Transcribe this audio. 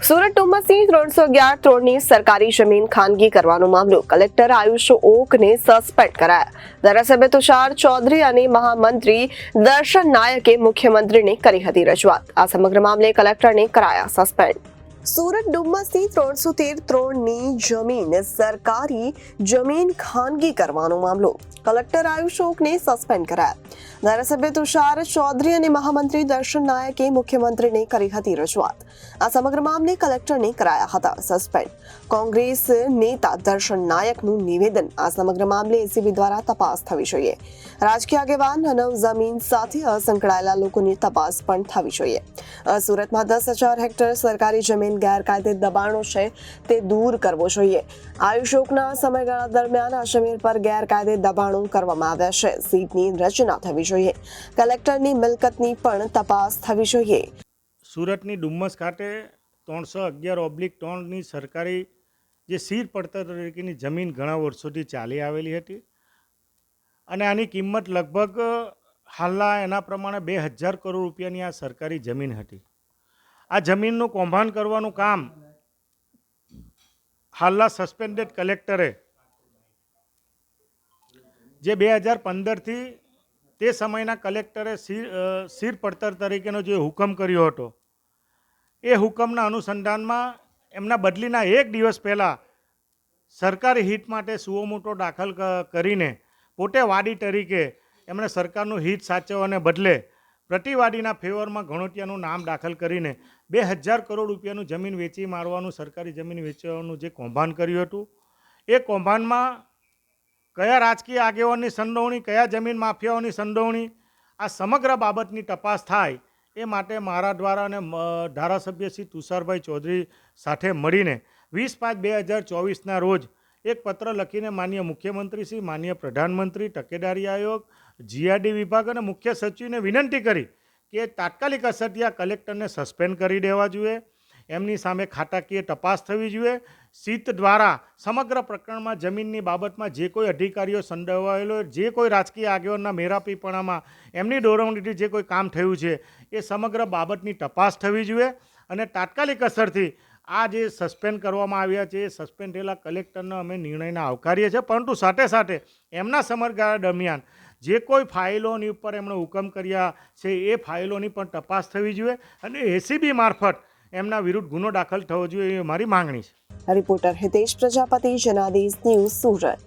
સુરત ડુમસની 311 કરોડની સરકારી જમીન ખાનગી કરવાનો મામલો કલેક્ટર આયુષ ઓકને સસ્પેન્ડ કરાયા. ધારાસભ્ય તુષાર ચૌધરી અને મહામંત્રી દર્શન નાયકે મુખ્યમંત્રીને કરી હતી રજૂઆત. આ સમગ્ર મામલે કલેક્ટરને કરાયા સસ્પેન્ડ. સુરત ડુમસની 313 કરોડની જમીન સરકારી જમીન ખાનગી કરવાનો મામલો કલેક્ટર આયુષ ઓકને સસ્પેન્ડ કરાયા. ધારાસભ્ય તુષાર ચૌધરી અને મહામંત્રી દર્શન નાયકે મુખ્યમંત્રીને કરી હતી રજૂઆત. આ સમગ્ર મામલે કલેક્ટરને કરાયા હતા સસ્પેન્ડ. કોંગ્રેસ નેતા દર્શન નાયકનું નિવેદન. આ સમગ્ર મામલે એસીબી દ્વારા તપાસ થવી જોઈએ. રાજકીય આગેવાન અને જમીન સાથે સંકળાયેલા લોકોની તપાસ પણ થવી જોઈએ. સુરતમાં 10,000 હેક્ટર સરકારી જમીન ગેરકાયદે દબાણો છે તે દૂર કરવો જોઈએ. આયુષ ઓકના સમયગાળા દરમિયાન આ જમીન પર ગેરકાયદે દબાણો કરવામાં આવ્યા છે. સીટની રચના થવી જોઈએ. કલેક્ટરની મિલકતની પણ તપાસ થવી જોઈએ. સુરતની ડુમ્મસ ખાતે 311/3ની સરકારી જે સીર પડતર તરીકેની જમીન ઘણા વર્ષોથી ચાલી આવેલી હતી અને આની કિંમત લગભગ હાલના એના પ્રમાણે 2,000 કરોડ રૂપિયાની આ સરકારી જમીન હતી. આ જમીનનું કૌભાંડ કરવાનું કામ હાલના સસ્પેન્ડેડ કલેક્ટરે જે 2015થી તે સમયના કલેક્ટરે સીર પડતર તરીકેનો જે હુકમ કર્યો હતો એ હુકમના અનુસંધાનમાં એમના બદલીના એક દિવસ પહેલાં સરકારી હિત માટે સુઓ મોટો દાખલ કરીને પોતે વાડી તરીકે એમણે સરકારનું હિત સાચવવાને બદલે પ્રતિવાદીના ફેવરમાં ઘણોટિયાનું નામ દાખલ કરીને 2,000 કરોડ રૂપિયાનું જમીન વેચી મારવાનું, સરકારી જમીન વેચવાનું જે કૌભાંડ કર્યું હતું એ કૌભાંડમાં કયા રાજકીય આગેવાનની સંડોવણી, કયા જમીન માફિયાઓની સંડોવણી, આ સમગ્ર બાબતની તપાસ થાય એ માટે મારા દ્વારા અને ધારાસભ્ય શ્રી તુષારભાઈ ચૌધરી સાથે મળીને 20/5/2024ના રોજ એક પત્ર લખીને માનનીય મુખ્યમંત્રી શ્રી, માનનીય પ્રધાનમંત્રી, તકેદારી આયોગ, જીઆરડી વિભાગ અને મુખ્ય સચિવને વિનંતી કરી કે તાત્કાલિક અસરથી આ કલેક્ટરને સસ્પેન્ડ કરી દેવા જોઈએ. એમની સામે ખાતાકીય તપાસ થવી જોઈએ. સીટ દ્વારા સમગ્ર પ્રકરણમાં જમીનની બાબતમાં જે કોઈ અધિકારીઓ સંડોવાયેલો, જે કોઈ રાજકીય આગેવાનના મેરાપીપણામાં એમની દોરવણીથી જે કોઈ કામ થયું છે એ સમગ્ર બાબતની તપાસ થવી જોઈએ અને તાત્કાલિક અસરથી આ જે સસ્પેન્ડ કરવામાં આવ્યા છે એ સસ્પેન્ડ થયેલા કલેક્ટરનો અમે નિર્ણયને આવકારીએ છીએ. પરંતુ સાથે સાથે એમના સમયગાળા દરમિયાન જે કોઈ ફાઇલોની ઉપર એમણે હુકમ કર્યા છે એ ફાઇલોની પણ તપાસ થવી જોઈએ અને એસીબી મારફત એમના વિરુદ્ધ ગુનો દાખલ થવો જોઈએ એ મારી માંગણી છે. Reporter Hitesh Prajapati, Janadesh news, Surat.